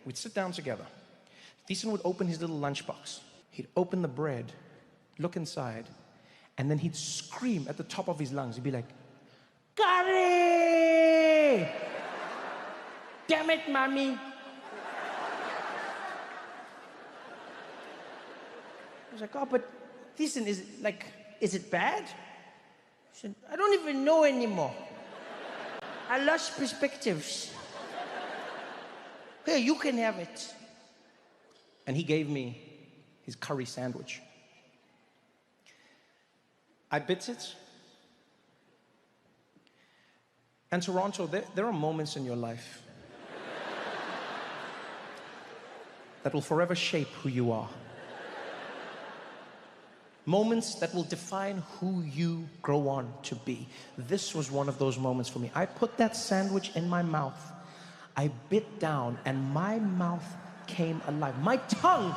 We'd sit down together. Thiessen would open his little lunchbox. He'd open the bread, look inside, and then he'd scream at the top of his lungs. He'd be like, "Curry! Damn it, mommy!" I was like, "Oh, but Thiessen, is it bad?" He said, "I don't even know anymore. I lost perspectives. Here, you can have it." And he gave me his curry sandwich. I bit it. And Toronto, there are moments in your life that will forever shape who you are. Moments that will define who you grow on to be. This was one of those moments for me. I put that sandwich in my mouth. I bit down and my mouth came alive. My tongue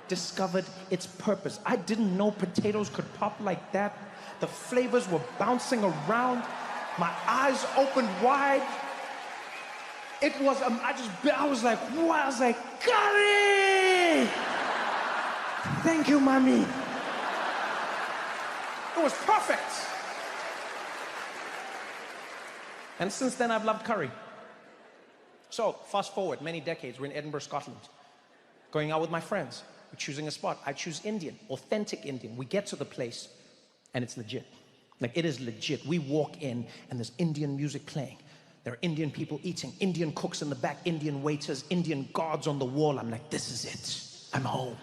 discovered its purpose. I didn't know potatoes could pop like that. The flavors were bouncing around. My eyes opened wide. It was, I was like, wow, I was like, curry! Thank you, mommy. It was perfect. And since then, I've loved curry. So, fast forward many decades, we're in Edinburgh, Scotland. Going out with my friends. We're choosing a spot. I choose Indian, authentic Indian. We get to the place, and it's legit. Like, it is legit. We walk in, and there's Indian music playing. There are Indian people eating, Indian cooks in the back, Indian waiters, Indian guards on the wall. I'm like, this is it. I'm home.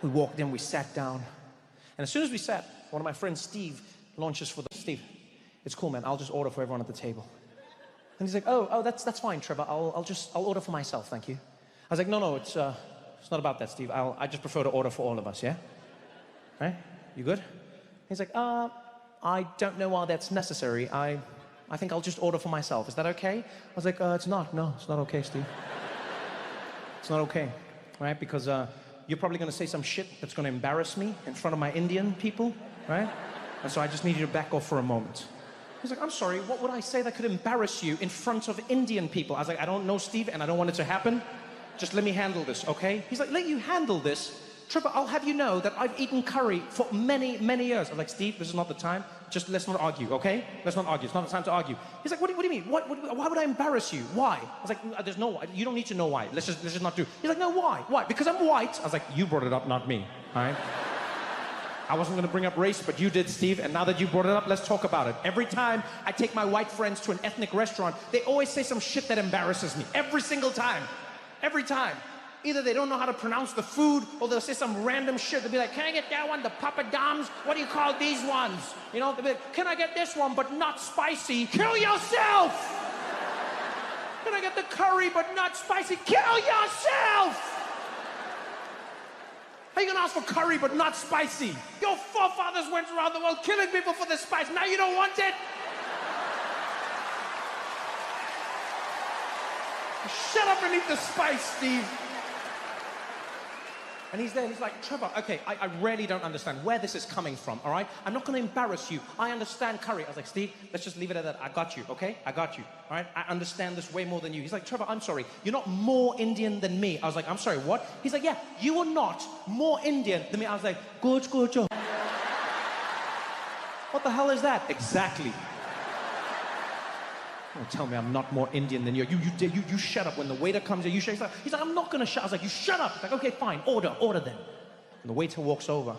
We walked in, we sat down. And as soon as we sat, one of my friends, Steve, launches for the... Steve, it's cool, man. I'll just order for everyone at the table. And he's like, oh, that's fine, Trevor. I'll order for myself, thank you. I was like, no, it's not about that, Steve. I just prefer to order for all of us, yeah? Right? You good? He's like, I don't know why that's necessary. I think I'll just order for myself. Is that okay? I was like, it's not. No, it's not okay, Steve. It's not okay, right? Because you're probably going to say some shit that's going to embarrass me in front of my Indian people, right? And so I just need you to back off for a moment. He's like, I'm sorry, what would I say that could embarrass you in front of Indian people? I was like, I don't know, Steve, and I don't want it to happen. Just let me handle this, okay? He's like, let you handle this? Trevor, I'll have you know that I've eaten curry for many, many years. I was like, Steve, this is not the time. Just let's not argue, okay? Let's not argue. It's not the time to argue. He's like, what do you mean? Why would I embarrass you? Why? I was like, there's no, you don't need to know why. Let's just not do. He's like, no, why? Why? Because I'm white. I was like, you brought it up, not me, all right? I wasn't going to bring up race, but you did, Steve, and now that you brought it up, let's talk about it. Every time I take my white friends to an ethnic restaurant, they always say some shit that embarrasses me. Every single time. Every time. Either they don't know how to pronounce the food, or they'll say some random shit. They'll be like, can I get that one, the papadums? What do you call these ones? You know, they'll be like, can I get this one, but not spicy? Kill yourself! Can I get the curry, but not spicy? Kill yourself! How are you gonna ask for curry, but not spicy? Your forefathers went around the world killing people for the spice. Now you don't want it? Shut up and eat the spice, Steve. And he's there, and he's like, Trevor, okay, I really don't understand where this is coming from, all right? I'm not gonna embarrass you. I understand curry. I was like, Steve, let's just leave it at that. I got you, okay? I got you, all right? I understand this way more than you. He's like, Trevor, I'm sorry. You're not more Indian than me. I was like, I'm sorry, what? He's like, yeah, you are not more Indian than me. I was like, good. What the hell is that? Exactly. Don't tell me I'm not more Indian than you. You shut up. When the waiter comes in, you shut up. He's like, I'm not gonna shut up. I was like, you shut up. He's like, okay, fine, order then. And the waiter walks over.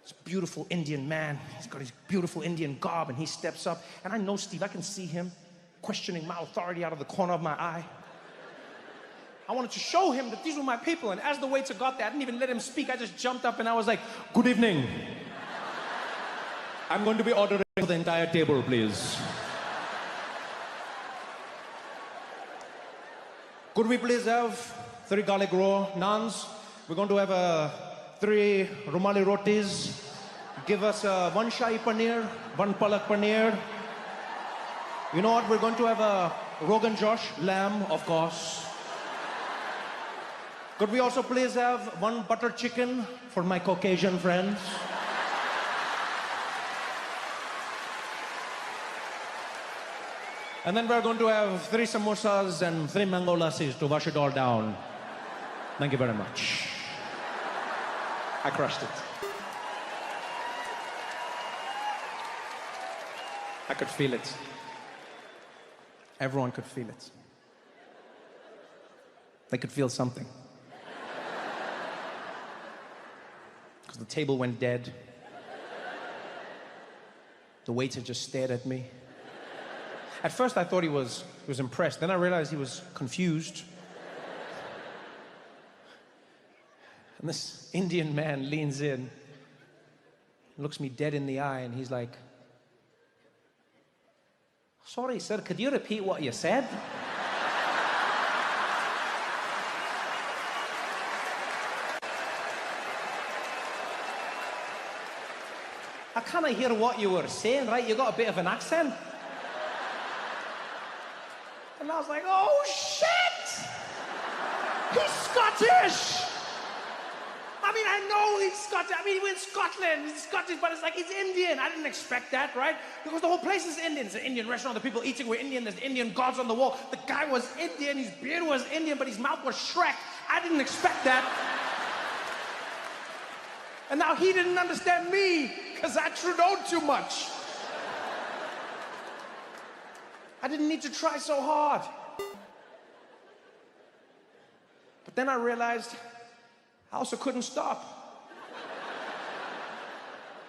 This beautiful Indian man. He's got his beautiful Indian garb, and he steps up. And I know Steve, I can see him questioning my authority out of the corner of my eye. I wanted to show him that these were my people, and as the waiter got there, I didn't even let him speak. I just jumped up and I was like, good evening. I'm going to be ordering for the entire table, please. Could we please have 3 garlic raw naans? We're going to have 3 rumali rotis. Give us 1 shahi paneer, 1 palak paneer. You know what? We're going to have a Rogan Josh lamb, of course. Could we also please have 1 butter chicken for my Caucasian friends? And then we're going to have 3 samosas and 3 mango lassis to wash it all down. Thank you very much. I crushed it. I could feel it. Everyone could feel it. They could feel something. Because the table went dead. The waiter just stared at me. At first I thought he was impressed. Then I realized he was confused. And this Indian man leans in, looks me dead in the eye, and he's like, "Sorry, sir, could you repeat what you said?" I kind of hear what you were saying, right? You got a bit of an accent. And I was like, oh shit! He's Scottish! I mean, I know he's Scottish. I mean, we're in Scotland. He's Scottish, but it's like he's Indian. I didn't expect that, right? Because the whole place is Indian. It's an Indian restaurant. The people eating were Indian. There's Indian gods on the wall. The guy was Indian. His beard was Indian, but his mouth was Shrek. I didn't expect that. And now he didn't understand me because I Trudeau'd too much. I didn't need to try so hard. But then I realized I also couldn't stop.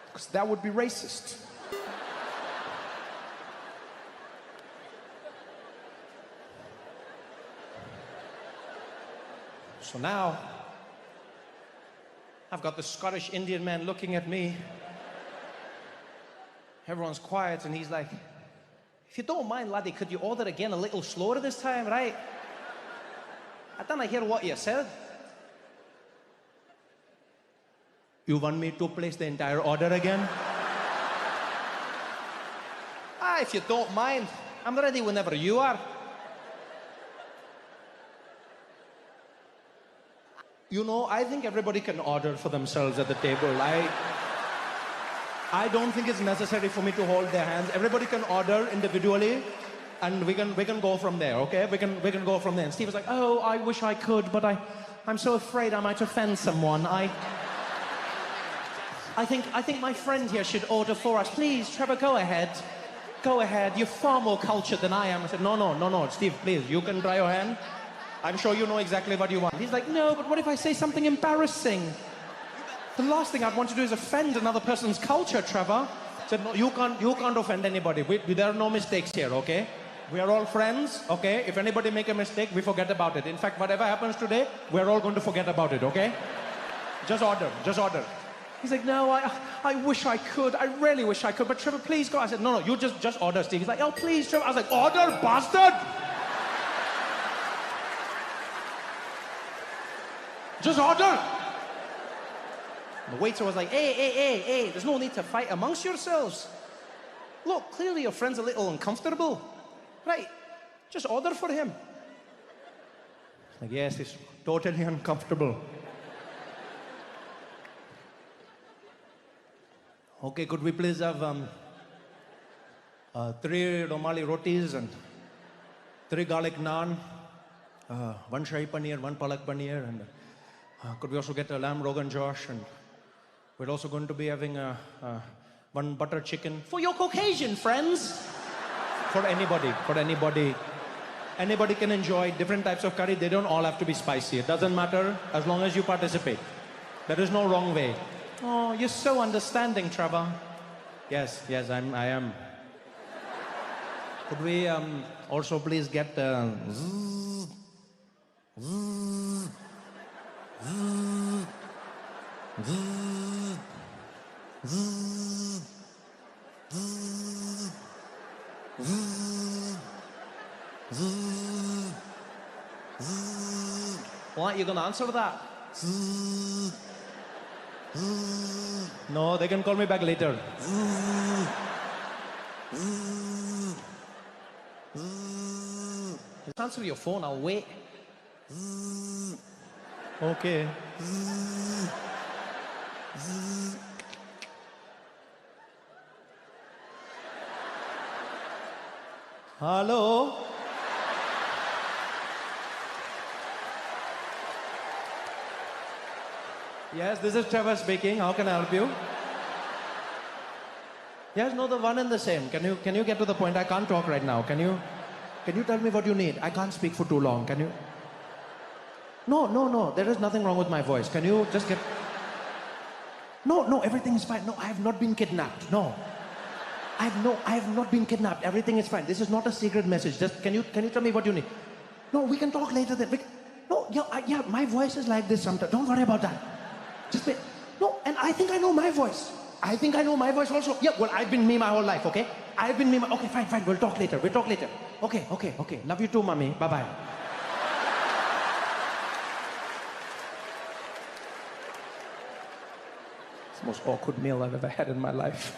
Because that would be racist. So now, I've got the Scottish Indian man looking at me. Everyone's quiet and he's like, "If you don't mind, laddie, could you order again a little slower this time, right? I didn't hear what you said." "You want me to place the entire order again?" If you don't mind, I'm ready whenever you are." You know, I think everybody can order for themselves at the table. I don't think it's necessary for me to hold their hands. Everybody can order individually, and we can go from there, okay? We can go from there. And Steve was like, "Oh, I wish I could, but I'm so afraid I might offend someone. I think my friend here should order for us. Please, Trevor, go ahead. Go ahead. You're far more cultured than I am." I said, No, Steve, please, you can try your hand. I'm sure you know exactly what you want. He's like, "No, but what if I say something embarrassing? The last thing I'd want to do is offend another person's culture, Trevor." I said, "No, you can't offend anybody. There are no mistakes here, okay? We are all friends, okay? If anybody make a mistake, we forget about it. In fact, whatever happens today, we're all going to forget about it, okay? Just order. He's like, "No, I wish I could. I really wish I could. But Trevor, please go." I said, No, you just order, Steve. He's like, "Oh, please, Trevor." I was like, "Order, bastard! Just order!" The waiter was like, Hey, there's no need to fight amongst yourselves. Look, clearly your friend's a little uncomfortable. Right, just order for him." Like, "Yes, he's totally uncomfortable." "Okay, could we please have 3 Romali rotis and 3 garlic naan, 1 shahi paneer, 1 palak paneer, and could we also get a lamb rogan josh, and we're also going to be having 1 butter chicken for your Caucasian friends." For anybody. Anybody can enjoy different types of curry. They don't all have to be spicy. It doesn't matter as long as you participate. There is no wrong way. "Oh, you're so understanding, Trevor." Yes, I am. Could we also please get What, you gonna answer that? No, they can call me back later. Just answer your phone, I'll wait. Okay. Hello? Yes, this is Trevor speaking. How can I help you? Yes, no, the one and the same. Can you get to the point? I can't talk right now. Can you tell me what you need? I can't speak for too long. Can you? No. There is nothing wrong with my voice. Can you just get? No, everything is fine. No, I have not been kidnapped. No. I have not been kidnapped. Everything is fine. This is not a secret message. Just can you tell me what you need? No, we can talk later then. No, yeah, my voice is like this sometimes. Don't worry about that. Just wait. No, and I think I know my voice. I think I know my voice also. Yeah, well, I've been me my whole life, okay? I've been me. Okay, fine. We'll talk later. Okay. Love you too, mommy. Bye-bye. It's the most awkward meal I've ever had in my life.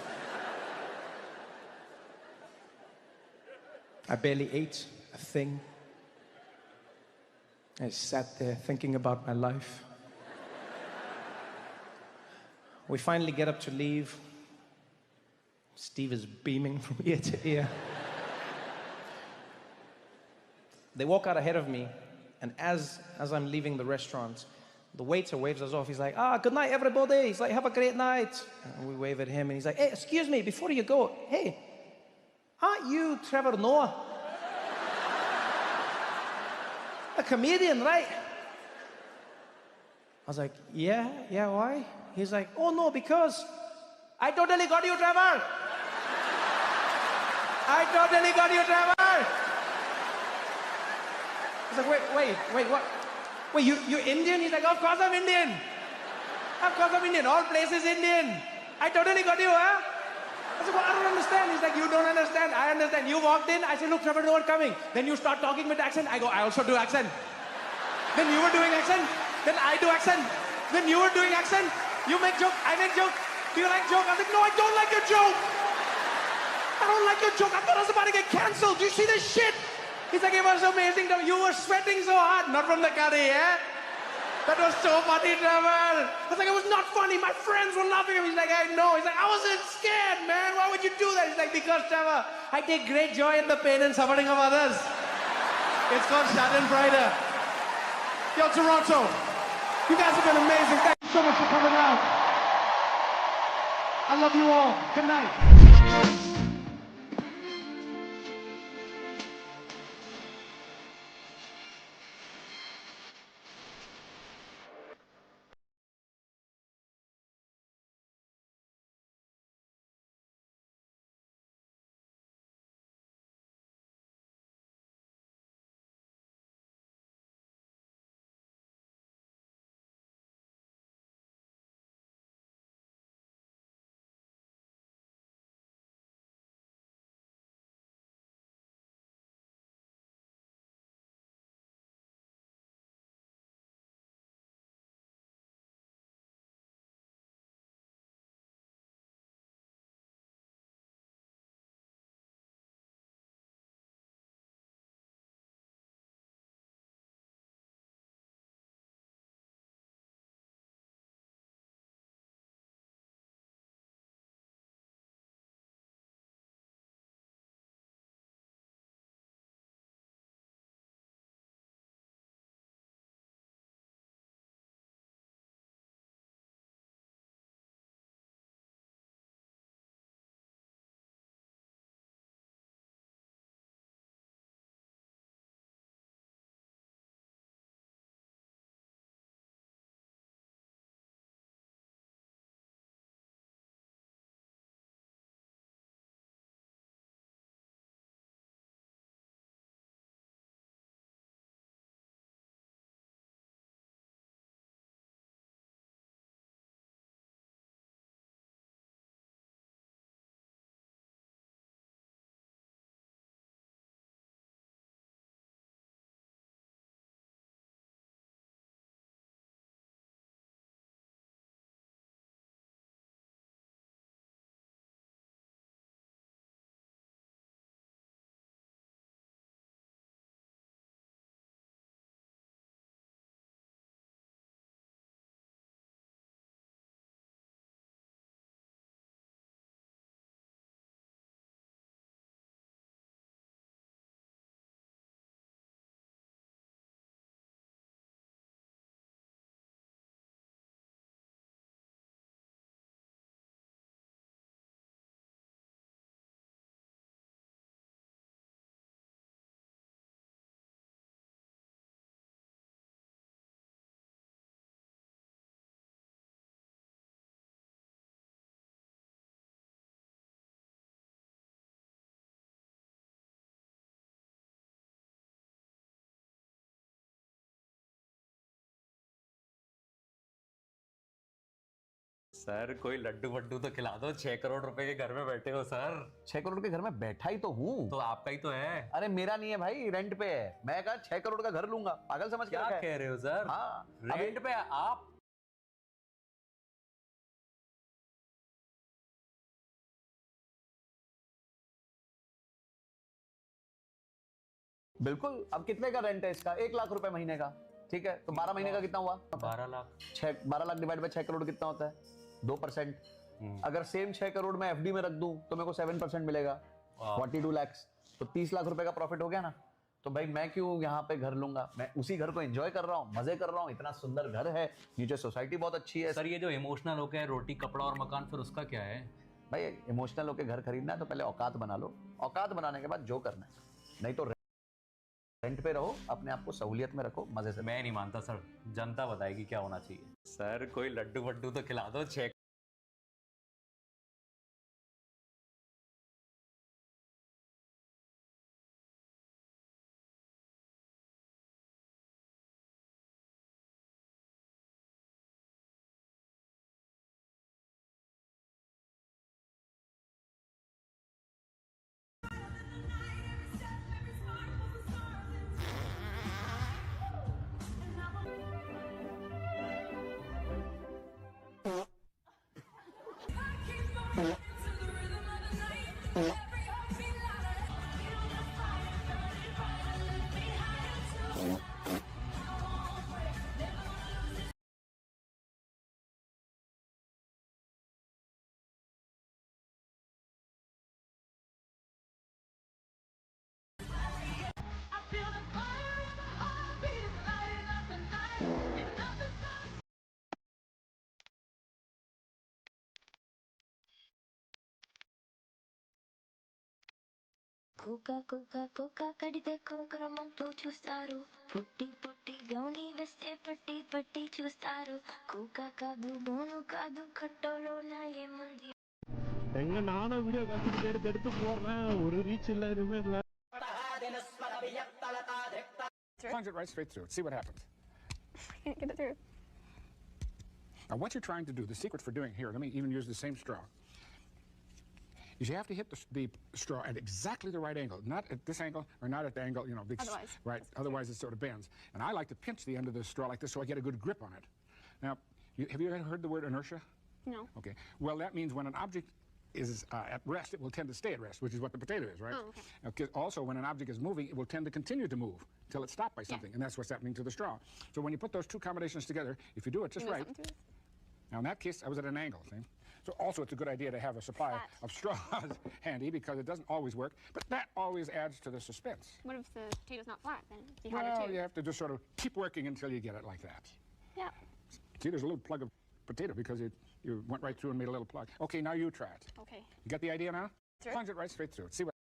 I barely ate a thing. I sat there thinking about my life. We finally get up to leave. Steve is beaming from ear to ear. They walk out ahead of me, and as I'm leaving the restaurant, the waiter waves us off. He's like, good night, everybody. He's like, have a great night. And we wave at him, and he's like, hey, excuse me, before you go, hey, aren't you Trevor Noah? A comedian, right? I was like, yeah, why? He's like, oh no, because I totally got you, Trevor. I totally got you, Trevor. I was like, wait, what? Wait, you Indian? He's like, of course I'm Indian. Of course I'm Indian. All places Indian. I totally got you, huh? I said, well, I don't understand. He's like, you don't understand. I understand. You walked in. I said, look, Trevor Noah coming. Then you start talking with accent. I go, I also do accent. Then you were doing accent. Then I do accent. Then you were doing accent. You make joke. I make joke. Do you like joke? I was like, no, I don't like your joke. I don't like your joke. I thought I was about to get canceled. Do you see this shit? He's like, it was amazing. You were sweating so hard. Not from the curry, eh? That was so funny, Trevor. I was like, it was not funny. My friends were laughing at me. He's like, I know. He's like, I wasn't scared, man. Why would you do that? He's like, because, Trevor, I take great joy in the pain and suffering of others. It's called Schadenfreude. Yo, Toronto, you guys have been amazing. Thank you so much for coming out. I love you all. Good night. Sir कोई लड्डू वड्डू तो खिला दो, 6 करोड़ रुपए के घर में बैठे हो सर। 6 करोड़ के घर में बैठा ही तो हूँ। तो आपका ही तो है। अरे मेरा नहीं है भाई, रेंट पे है। मैं कहा 6 करोड़ का घर लूंगा, पागल समझ क्या कह रहे हो सर? हाँ, रेंट पे आप? बिल्कुल। अब कितने का रेंट है इसका? 1 लाख रुपए महीने का। ठीक है, तो 12 महीने का कितना हुआ? 12 लाख। 12 लाख डिवाइड बाय 6 करोड़ कितना होता है? 2%। अगर सेम 6 करोड़ में एफडी में रख दूं तो मेरे को 7% मिलेगा, 42 लाख। तो 30 लाख रुपए का प्रॉफिट हो गया ना। तो भाई मैं क्यों यहाँ पे घर लूंगा? मैं उसी घर को एंजॉय कर रहा हूँ, मजे कर रहा हूँ। इतना सुंदर घर है, नीचे सोसाइटी बहुत अच्छी है। सर ये जो इमोशनल हो गया रोटी कपड़ा और मकान, फिर उसका क्या है? भाई इमोशनल होकर घर खरीदना है तो पहले औकात बना लो, औकात बनाने के बाद जो करना है। नहीं तो रेंट पे रहो, अपने आप को सहूलियत में रखो, मजे से। मैं नहीं मानता सर, जनता बताएगी क्या होना चाहिए। सर कोई लड्डू वड्डू तो खिला दो। 6 Kuka kuka kuka kadide kukramantu chustaru putti putti gauni veste patti patti chustaru kuka kadu bonu kadu khattoro na ye mundi எங்க நானும் வீடியோ காசு எடுத்து போடுறேன், ஒரு ரீச் இல்ல, எதுவுமே இல்ல. Plunge it right straight through. See what happens. I can't get it through. Now, what you're trying to do, the secret for doing here, let me even use the same straw, is you have to hit the straw at exactly the right angle, not at this angle or not at the angle, you know. Otherwise. Right, otherwise it sort of bends. And I like to pinch the end of the straw like this so I get a good grip on it. Now, have you ever heard the word inertia? No. Okay. Well, that means when an object is at rest, it will tend to stay at rest, which is what the potato is, right? Oh, okay. Okay. Also, when an object is moving, it will tend to continue to move until it's stopped by something, and that's what's happening to the straw. So when you put those two combinations together, if you do it just right. Now, in that case, I was at an angle, see? So also, it's a good idea to have a supply of straws handy because it doesn't always work, but that always adds to the suspense. What if the potato's not flat, then? It'd be harder Well, too. you have to just sort of keep working until you get it like that. Yeah. See, there's a little plug of potato because you went right through and made a little plug. Okay, now you try it. Okay. You got the idea now? Sure. Plunge it right straight through. See what...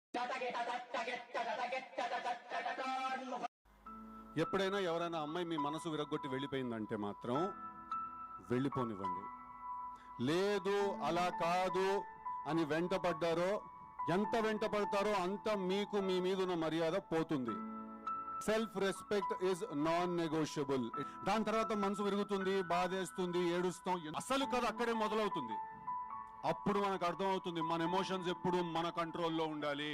ఎప్పుడైనా ఎవరైనా అమ్మాయి మీ మనసు విరగొట్టి వెళ్ళిపోయిందంటే మాత్రం వెళ్ళిపోనివ్వండి. లేదు అలా కాదు అని వెంటపడ్డారో, ఎంత వెంటపడతారో అంత మీకు మీ మీద ఉన్న మర్యాద పోతుంది. Self respect is non negotiable. దాని తర్వాత మనసు విరుగుతుంది, బాధేస్తుంది, ఏడుస్తాం. అసలు కథ అక్కడే మొదలవుతుంది. అప్పుడు మనకు అర్థమవుతుంది మన ఎమోషన్స్ ఎప్పుడు మన కంట్రోల్లో ఉండాలి.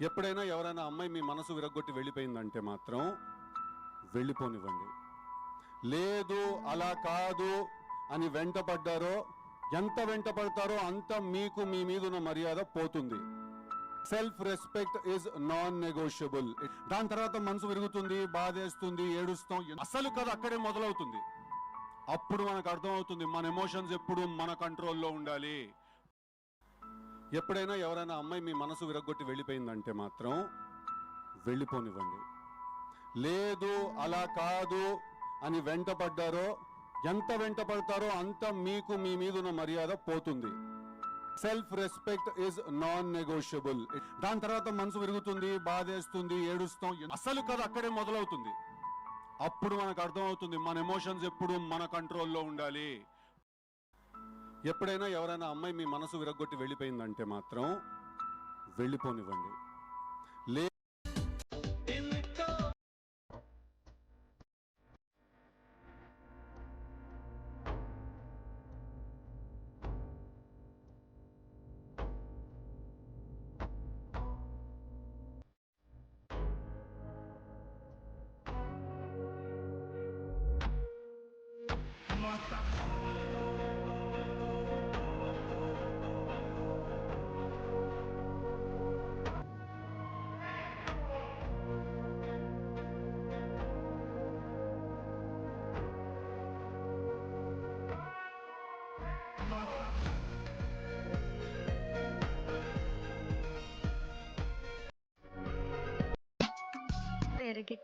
ఎప్పుడైనా ఎవరైనా అమ్మాయి మీ మనసు విరగొట్టి వెళ్ళిపోయిందంటే మాత్రం వెళ్ళిపోనివ్వండి. లేదు అలా కాదు అని వెంటపడ్డారో, ఎంత వెంటపడతారో అంత మీకు మీ మీద ఉన్న మర్యాద పోతుంది. Self respect is non negotiable. దాని తర్వాత మనసు విరుగుతుంది, బాధేస్తుంది, ఏడుస్తాం. అసలు కథ అక్కడే మొదలవుతుంది. అప్పుడు మనకు అర్థమవుతుంది మన ఎమోషన్స్ ఎప్పుడు మన కంట్రోల్లో ఉండాలి. ఎప్పుడైనా ఎవరైనా అమ్మాయి మీ మనసు విరగొట్టి వెళ్ళిపోయిందంటే మాత్రం వెళ్ళిపోనివ్వండి. లేదు అలా కాదు అని వెంటపడ్డారో, ఎంత వెంటపడతారో అంత మీకు మీ మీద ఉన్న మర్యాద పోతుంది. Self respect is non negotiable. దాని తర్వాత మనసు విరుగుతుంది, బాధేస్తుంది, ఏడుస్తాం. అసలు కథ అక్కడే మొదలవుతుంది. అప్పుడు మనకు అర్థమవుతుంది మన ఎమోషన్స్ ఎప్పుడు మన కంట్రోల్లో ఉండాలి. ఎప్పుడైనా ఎవరైనా అమ్మాయి మీ మనసు విరగొట్టి వెళ్ళిపోయిందంటే మాత్రం వెళ్ళిపోనివ్వండి.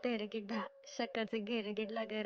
तेरे गिड्ढा शक्कर से घेर गिड लगे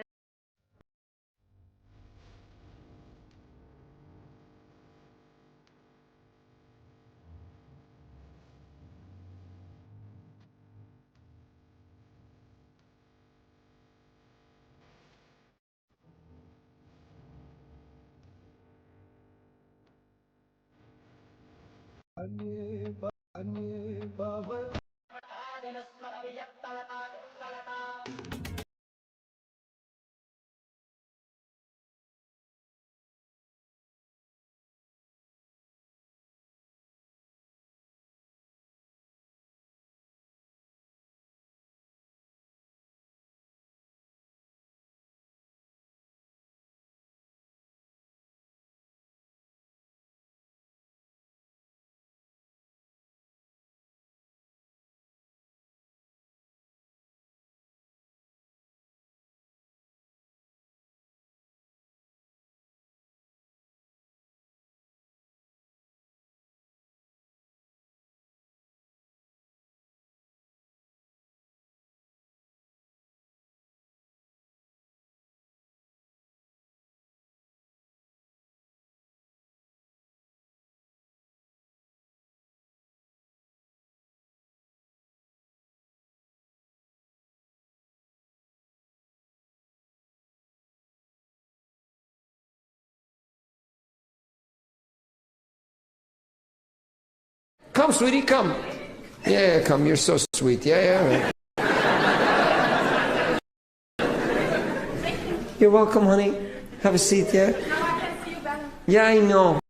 Come, sweetie, come. Yeah, come. You're so sweet. Yeah. Right. You're welcome, honey. Have a seat, yeah? Yeah, I know.